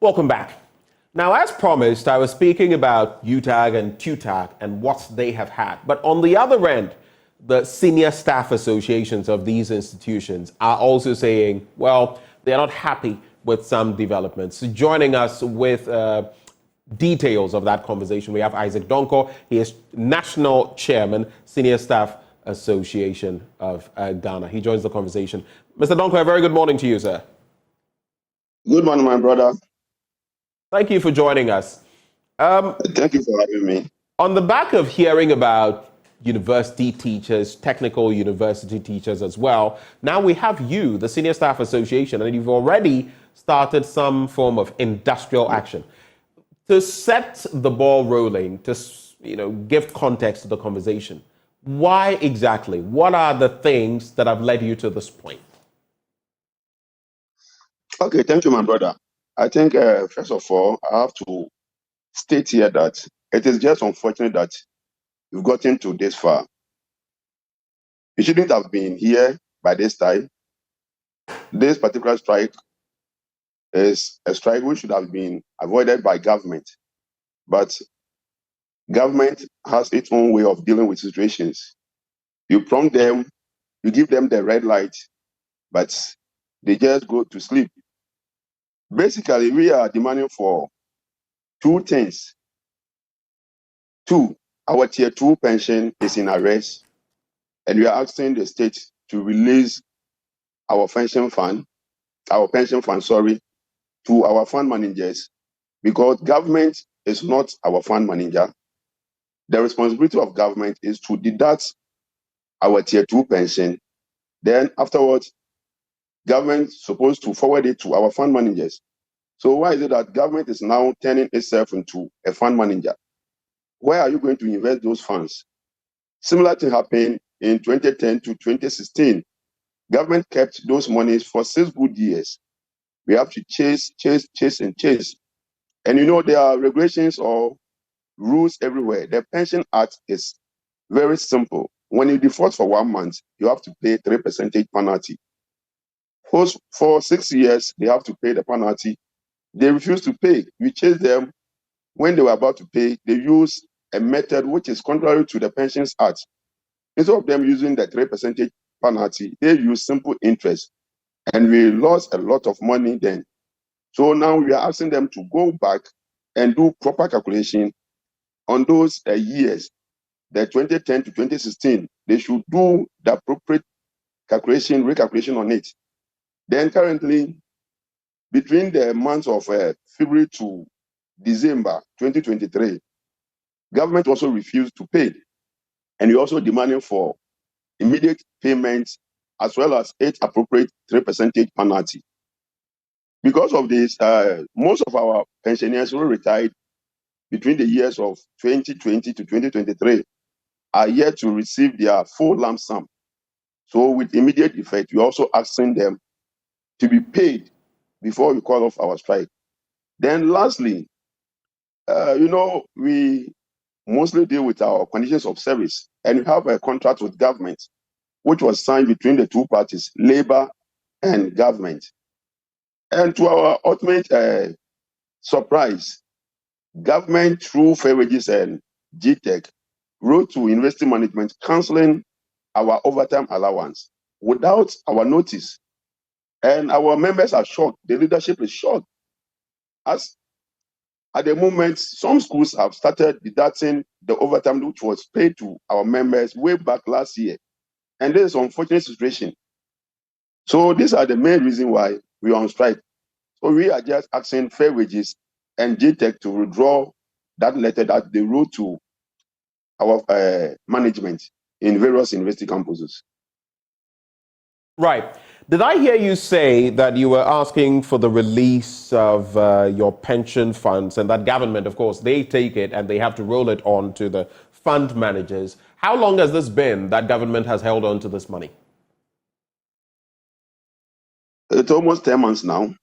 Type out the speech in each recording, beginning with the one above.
Welcome back. Now, as promised, I was speaking about UTAG and TUTAG and what they have had. But on the other end, the senior staff associations of these institutions are also saying, well, they're not happy with some developments. Joining us with details of that conversation, we have Isaac Donko. He is National Chairman, Senior Staff Association of Ghana. He joins the conversation. Mr. Donko, a very good morning to you, sir. Good morning, my brother. Thank you for joining us. Thank you for having me. On the back of hearing about university teachers, technical university teachers as well, now we have you, the Senior Staff Association, and you've already started some form of industrial action. To set the ball rolling, to give context to the conversation, why exactly? What are the things that have led you to this point? Okay, thank you, my brother. I think, first of all, I have to state here that it is just unfortunate that we've gotten to this far. We shouldn't have been here by this time. This particular strike is a strike which should have been avoided by government. But government has its own way of dealing with situations. You prompt them, you give them the red light, but they just go to sleep. Basically, we are demanding for two things. Two, our tier 2 pension is in arrest, and we are asking the state to release our pension fund, to our fund managers, because government is not our fund manager. The responsibility of government is to deduct our tier 2 pension. Then afterwards, government is supposed to forward it to our fund managers. So why is it that government is now turning itself into a fund manager? Where are you going to invest those funds? Similar thing happened in 2010 to 2016. Government kept those monies for 6 good years. We have to chase. And there are regulations or rules everywhere. The Pension Act is very simple. When you default for 1 month, you have to pay 3% penalty. For 6 years, they have to pay the penalty. They refuse to pay. We chase them. When they were about to pay, they use a method which is contrary to the Pensions Act. Instead of them using the 3% penalty, they use simple interest. And we lost a lot of money then. So now we are asking them to go back and do proper calculation on those years, the 2010 to 2016. They should do the appropriate recalculation on it. Then currently, between the months of February to December 2023, government also refused to pay. And we're also demanding for immediate payments as well as 8 appropriate 3% penalty. Because of this, most of our pensioners who retired between the years of 2020 to 2023 are yet to receive their full lump sum. So with immediate effect, we're also asking them to be paid before we call off our strike. Then lastly, we mostly deal with our conditions of service, and we have a contract with government, which was signed between the two parties, labor and government. And to our ultimate surprise, government through fair wages and GTEC wrote to university management cancelling our overtime allowance without our notice. And our members are shocked. The leadership is shocked. As at the moment, some schools have started deducting the overtime which was paid to our members way back last year. And this is an unfortunate situation. So these are the main reasons why we are on strike. So we are just asking fair wages and GTEC to withdraw that letter that they wrote to our management in various university campuses. Right. Did I hear you say that you were asking for the release of your pension funds, and that government, of course, they take it and they have to roll it on to the fund managers? How long has this been that government has held on to this money? It's almost 10 months now.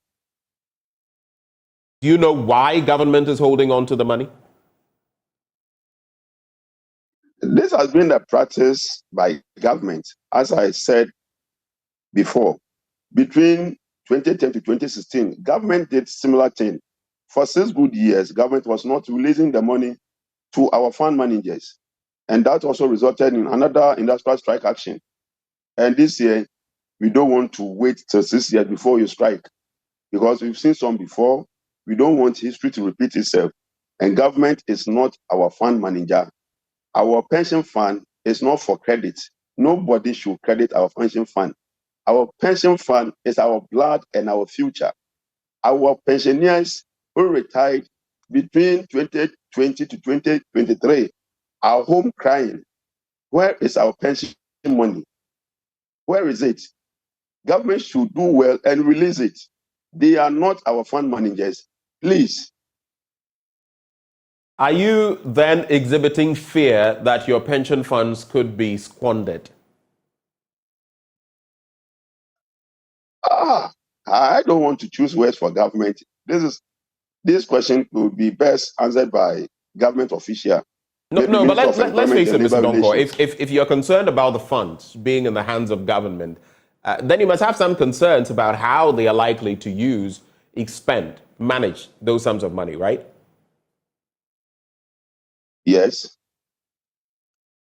Do you know why government is holding on to the money? This has been the practice by government, as I said before. Between 2010 to 2016, government did similar thing. for 6 good years, government was not releasing the money to our fund managers. And that also resulted in another industrial strike action. And this year, we don't want to wait till 6 years before you strike, because we've seen some before. We don't want history to repeat itself. And government is not our fund manager. Our pension fund is not for credit. Nobody should credit our pension fund. Our pension fund is our blood and our future. Our pensioners who retired between 2020 to 2023 are home crying. Where is our pension money? Where is it? Government should do well and release it. They are not our fund managers. Please. Are you then exhibiting fear that your pension funds could be squandered? I don't want to choose words for government. This question would be best answered by government official. No, but let's face it, Mr. Labor Donko. Relations. If you're concerned about the funds being in the hands of government, then you must have some concerns about how they are likely to use, expend, manage those sums of money, right? Yes.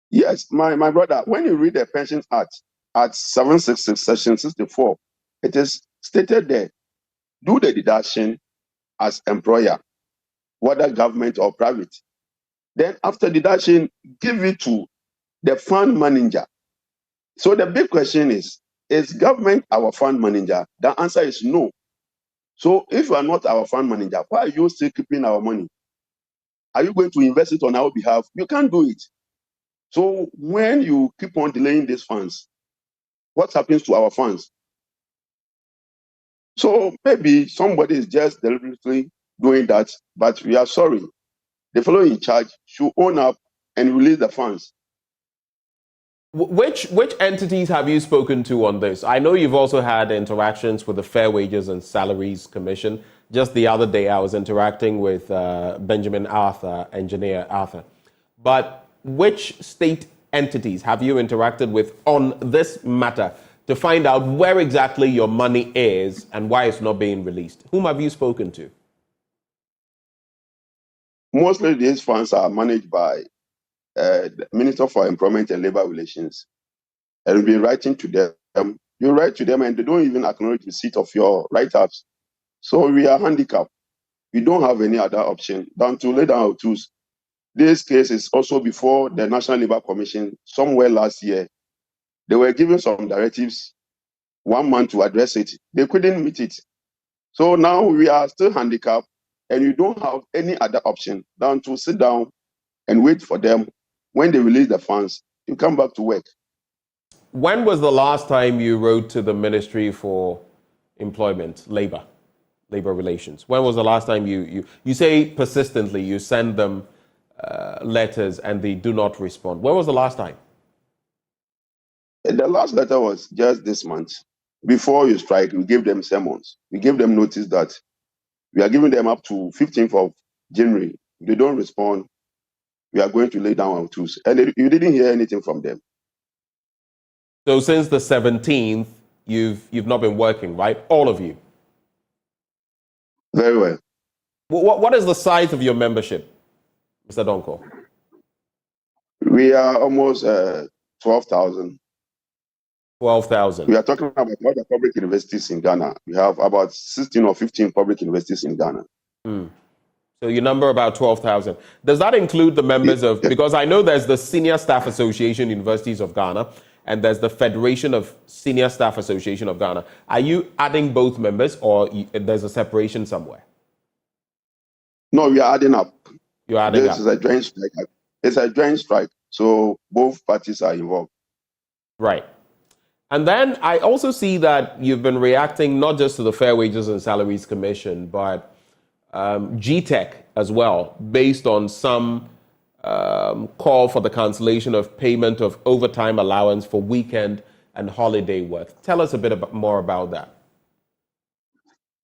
Yes, my brother, when you read the Pensions Act at 766 section 64, it is stated there, do the deduction as employer, whether government or private. Then after deduction, give it to the fund manager. So the big question is government our fund manager? The answer is no. So if you are not our fund manager, why are you still keeping our money? Are you going to invest it on our behalf? You can't do it. So when you keep on delaying these funds, what happens to our funds? So maybe somebody is just deliberately doing that, but we are sorry. The fellow in charge should own up and release the funds. Which entities have you spoken to on this? I know you've also had interactions with the Fair Wages and Salaries Commission. Just the other day, I was interacting with Benjamin Arthur, Engineer Arthur. But which state entities have you interacted with on this matter to find out where exactly your money is and why it's not being released? Whom have you spoken to? Mostly these funds are managed by the Minister for Employment and Labor Relations. And we've been writing to them. You write to them and they don't even acknowledge receipt of your write-ups. So we are handicapped. We don't have any other option than to lay down our tools. This case is also before the National Labour Commission somewhere last year. They were given some directives 1 month to address it. They couldn't meet it. So now we are still handicapped and you don't have any other option than to sit down and wait for them. When they release the funds, you come back to work. When was the last time you wrote to the Ministry for Employment, Labor Relations? When was the last time you say persistently you send them letters and they do not respond? When was the last time? The last letter was just this month. Before you strike, we gave them sermons. We gave them notice that we are giving them up to 15th of January. If they don't respond, we are going to lay down our tools. And you didn't hear anything from them. So since the 17th, you've not been working, right? All of you. Very well. What is the size of your membership, Mr. Donko? We are almost 12,000. 12,000. We are talking about all the public universities in Ghana. We have about 16 or 15 public universities in Ghana. So you number about 12,000. Does that include the members of, because I know there's the Senior Staff Association Universities of Ghana and there's the Federation of Senior Staff Association of Ghana. Are you adding both members or there's a separation somewhere? No, we are adding up. You're adding this up. Is a joint strike. It's a joint strike. So both parties are involved. Right. And then I also see that you've been reacting not just to the Fair Wages and Salaries Commission, but GTEC as well, based on some call for the cancellation of payment of overtime allowance for weekend and holiday work. Tell us a bit more about that.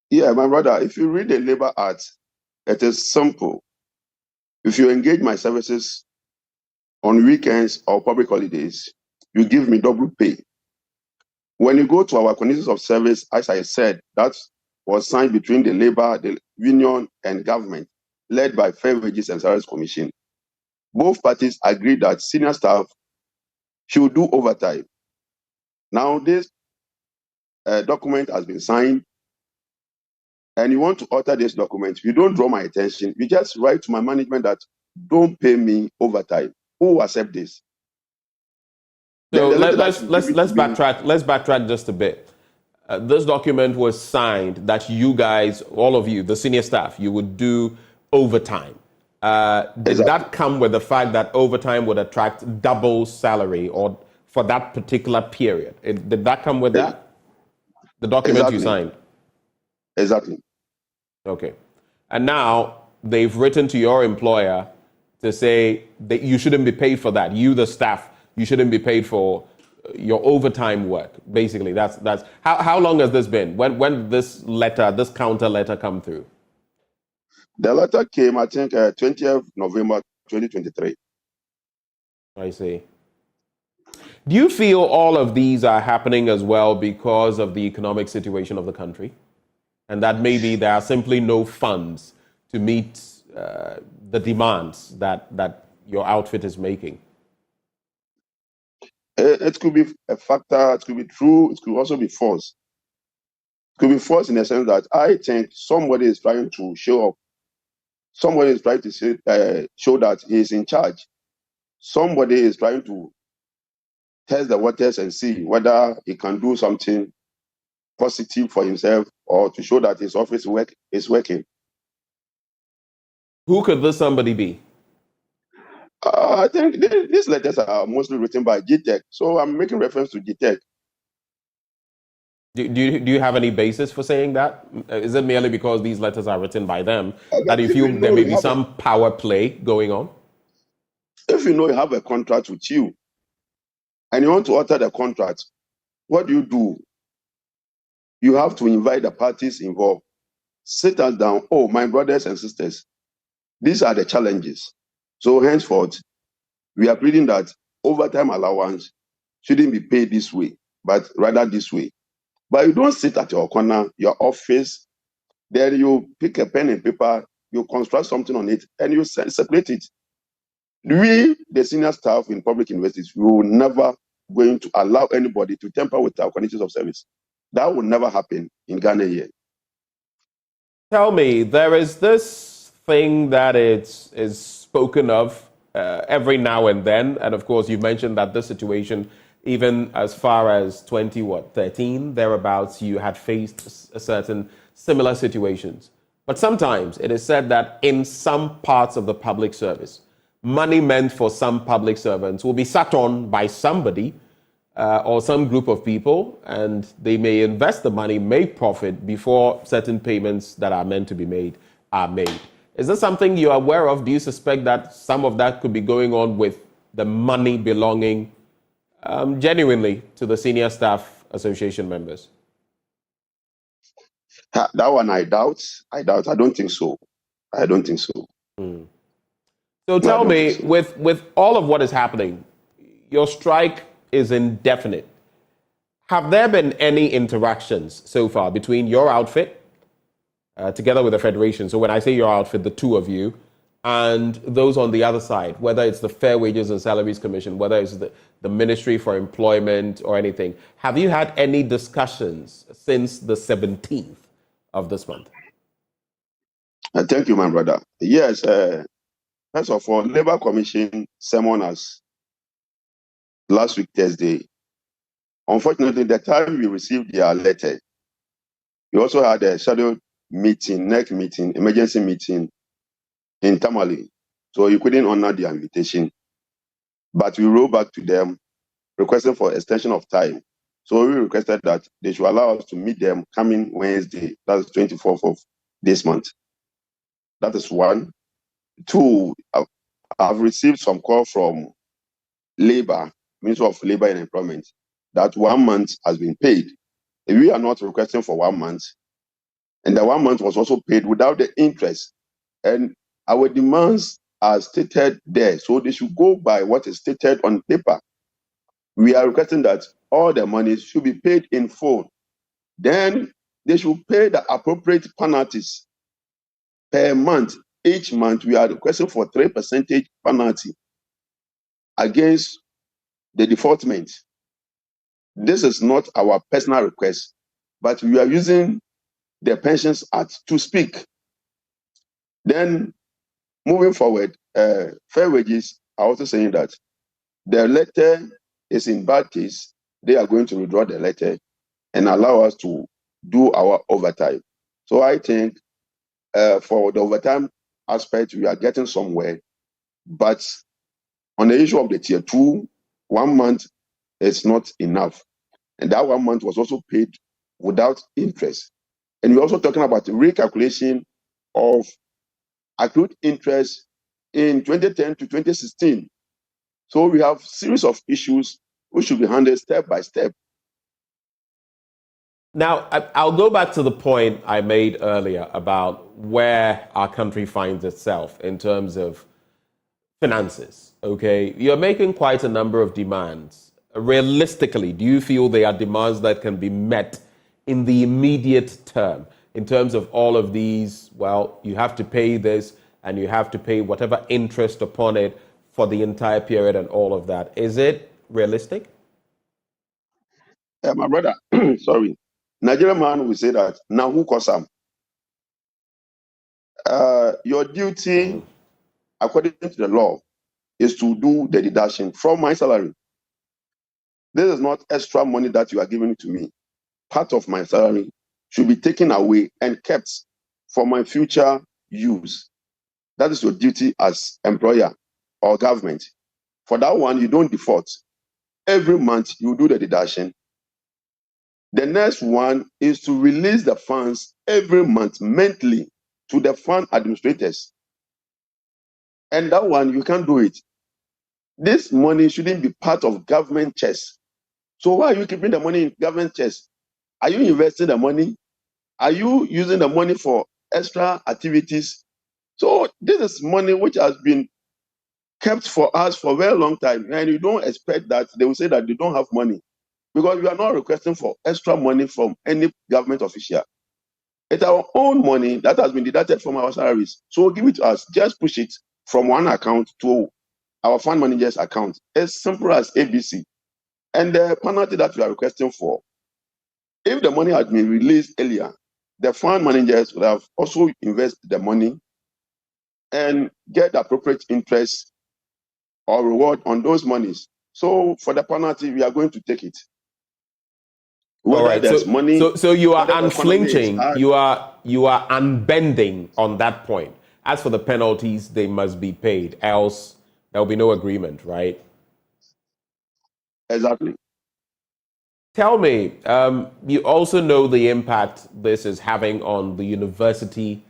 Yeah, my brother, if you read the Labor Act, it is simple. If you engage my services on weekends or public holidays, you give me double pay. When you go to our conditions of service, as I said, that was signed between the labor, the union, and government, led by Fair Wages and Salaries Commission. Both parties agreed that senior staff should do overtime. Now, this document has been signed, and you want to alter this document, you don't draw my attention. You just write to my management that don't pay me overtime. Who will accept this? So let's backtrack. Let's backtrack just a bit. This document was signed that you guys, all of you, the senior staff, you would do overtime. Did that come with the fact that overtime would attract double salary or for that particular period? Did that come with that? The document you signed? Exactly. Okay. And now they've written to your employer to say that you shouldn't be paid for that. You, the staff, you shouldn't be paid for your overtime work. Basically, that's how long has this been? When did this counter letter come through? The letter came, I think, 20th November 2023. I see. Do you feel all of these are happening as well because of the economic situation of the country? And that maybe there are simply no funds to meet the demands that your outfit is making? It could be a factor, it could be true, it could also be false. It could be false in the sense that I think somebody is trying to show up. Somebody is trying to show that he is in charge. Somebody is trying to test the waters and see whether he can do something positive for himself or to show that his office work is working. Who could this somebody be? I think these letters are mostly written by GTEC, so I'm making reference to GTEC. Do you have any basis for saying that? Is it merely because these letters are written by them that you feel there may be some power play going on? If you know you have a contract with you and you want to alter the contract, what do? You have to invite the parties involved. Sit us down. Oh, my brothers and sisters, these are the challenges. So henceforth, we are pleading that overtime allowance shouldn't be paid this way, but rather this way. But you don't sit at your corner, your office, then you pick a pen and paper, you construct something on it, and you separate it. We, the senior staff in public universities, we will never going to allow anybody to tamper with our conditions of service. That will never happen in Ghana here. Tell me, there is this thing that is spoken of every now and then, and of course, you mentioned that this situation, even as far as 2013 thereabouts, you had faced a certain similar situations. But sometimes it is said that in some parts of the public service, money meant for some public servants will be sat on by somebody or some group of people, and they may invest the money, make profit before certain payments that are meant to be made are made. Is this something you're aware of? Do you suspect that some of that could be going on with the money belonging genuinely to the Senior Staff Association members? That one I doubt. I don't think so. So tell me, with all of what is happening, your strike is indefinite. Have there been any interactions so far between your outfit, together with the Federation, so when I say your outfit, the two of you, and those on the other side, whether it's the Fair Wages and Salaries Commission, whether it's the Ministry for Employment or anything? Have you had any discussions since the 17th of this month? Thank you, my brother. Yes, first of all, Labour Commission summoned us last week, Thursday. Unfortunately, the time we received their letter, we also had a scheduled meeting, emergency meeting in Tamale. So you couldn't honor the invitation. But we wrote back to them requesting for extension of time. So we requested that they should allow us to meet them coming Wednesday, that's 24th of this month. That is one. Two, I've received some call from Labour, Ministry of Labour and Employment, that 1 month has been paid. If we are not requesting for 1 month, and the 1 month was also paid without the interest, and our demands are stated there, so they should go by what is stated on paper. We are requesting that all the money should be paid in full. Then they should pay the appropriate penalties per month. Each month, we are requesting for 3% penalty against the defaultment. This is not our personal request, but we are using the Pensions Act to speak. Then, moving forward, fair wages are also saying that the letter is in bad taste. They are going to withdraw the letter and allow us to do our overtime. So I think for the overtime aspect, we are getting somewhere. But on the issue of the tier 2, 1 month is not enough. And that 1 month was also paid without interest. And we're also talking about the recalculation of accrued interest in 2010 to 2016. So we have series of issues which should be handled step by step. Now, I'll go back to the point I made earlier about where our country finds itself in terms of finances. Okay, you're making quite a number of demands. Realistically, do you feel they are demands that can be met in the immediate term in terms of all of these? Well, you have to pay this and you have to pay whatever interest upon it for the entire period and all of that. Is it realistic? My brother, sorry, Nigerian man will say that now who calls him? Your duty, according to the law, is to do the deduction from my salary. This is not extra money that you are giving to me. Part of my salary should be taken away and kept for my future use. That is your duty as employer or government. For that one, you don't default. Every month, you do the deduction. The next one is to release the funds every month, monthly, to the fund administrators. And that one, you can't do it. This money shouldn't be part of government chest. So why are you keeping the money in government chest? Are you investing the money? Are you using the money for extra activities? So this is money which has been kept for us for a very long time, and you don't expect that they will say that they don't have money, because we are not requesting for extra money from any government official. It's our own money that has been deducted from our salaries. So give it to us. Just push it from one account to our fund manager's account. As simple as ABC. And the penalty that we are requesting for, if the money had been released earlier, the fund managers would have also invested the money and get the appropriate interest or reward on those monies. So for the penalty, we are going to take it. All Whether right. there's money, So you are whether the economy is unflinching. hard. You are unbending on that point. As for the penalties, they must be paid. Else, there will be no agreement, right? Exactly. Tell me, you also know the impact this is having on the university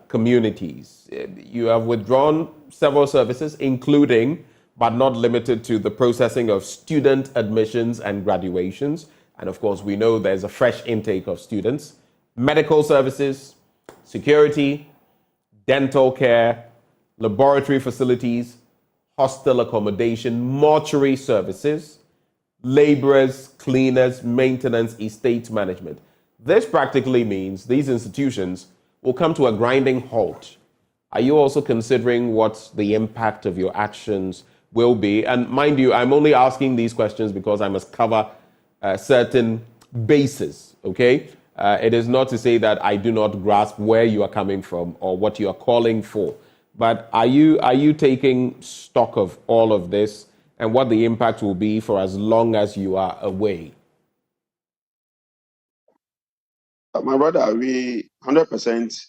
communities. You have withdrawn several services, including but not limited to the processing of student admissions and graduations. And of course, we know there's a fresh intake of students, medical services, security, dental care, laboratory facilities, hostel accommodation, mortuary services, laborers, cleaners, maintenance, estate management. This practically means these institutions will come to a grinding halt. Are you also considering what the impact of your actions will be? And mind you, I'm only asking these questions because I must cover certain bases, okay? It is not to say that I do not grasp where you are coming from or what you are calling for. But are you taking stock of all of this and what the impact will be for as long as you are away? My brother, we 100%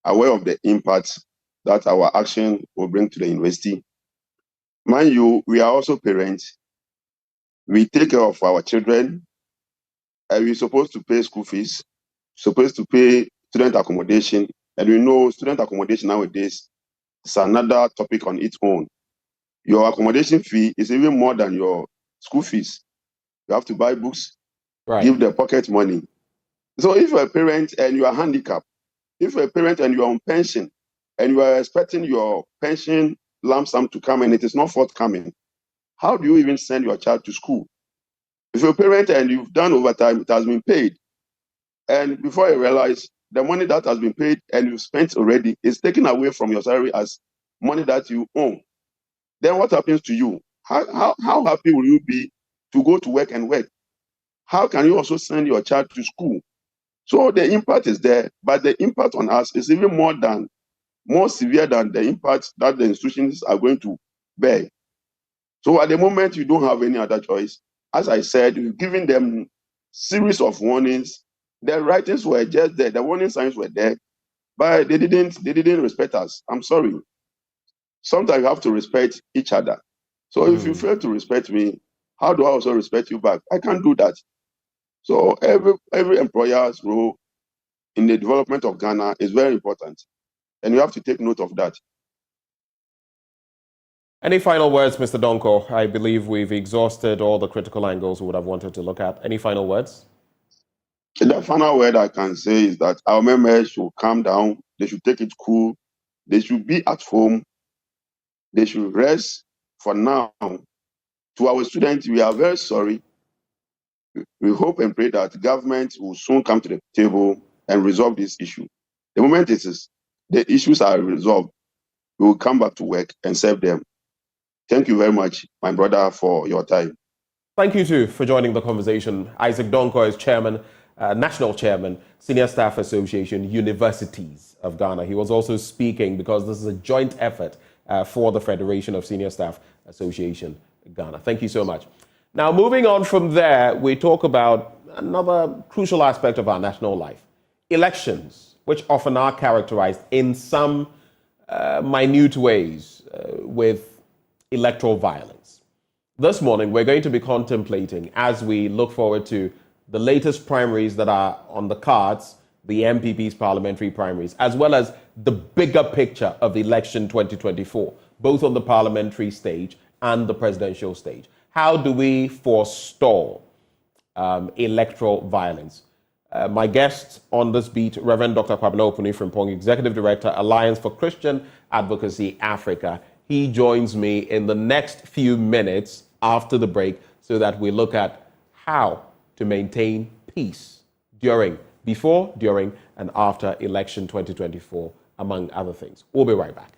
aware of the impact that our action will bring to the university. Mind you, we are also parents. We take care of our children, and we're supposed to pay school fees, supposed to pay student accommodation. And we know student accommodation nowadays is another topic on its own. Your accommodation fee is even more than your school fees. You have to buy books, Right. give the pocket money. So if you're a parent and you are handicapped, if you're a parent and you are on pension, and you are expecting your pension lump sum to come and it is not forthcoming, how do you even send your child to school? If you're a parent and you've done overtime, it has been paid. And before you realize, the money that has been paid and you spent already is taken away from your salary as money that you own. Then what happens to you? How happy will you be to go to work and work? How can you also send your child to school? So the impact is there, but the impact on us is even more severe than the impact that the institutions are going to bear. So at the moment, you don't have any other choice. As I said, we've given them series of warnings. The writings were just there, the warning signs were there, but they didn't respect us. I'm sorry. Sometimes you have to respect each other. So if you fail to respect me, how do I also respect you back? I can't do that. So every employer's role in the development of Ghana is very important, and you have to take note of that. Any final words, Mr. Donko? I believe we've exhausted all the critical angles we would have wanted to look at. Any final words? The final word I can say is that our members should calm down. They should take it cool. They should be at home. They should rest for now. To our students, we are very sorry. We hope and pray that government will soon come to the table and resolve this issue. The moment the issues are resolved, we will come back to work and serve them. Thank you very much, my brother, for your time. Thank you too for joining the conversation. Isaac Donko is chairman, national chairman, Senior Staff Association, Universities of Ghana. He was also speaking because this is a joint effort for the Federation of Senior Staff Association Ghana. Thank you so much. Now, moving on from there, we talk about another crucial aspect of our national life, elections, which often are characterized in some minute ways with electoral violence. This morning, we're going to be contemplating, as we look forward to the latest primaries that are on the cards, the MPP's parliamentary primaries, as well as the bigger picture of election 2024, both on the parliamentary stage and the presidential stage. How do we forestall electoral violence? My guest on this beat, Reverend Dr. Kwabena Opuni-Frimpong, Executive Director, Alliance for Christian Advocacy Africa. He joins me in the next few minutes after the break so that we look at how to maintain peace before, during, and after election 2024, among other things. We'll be right back.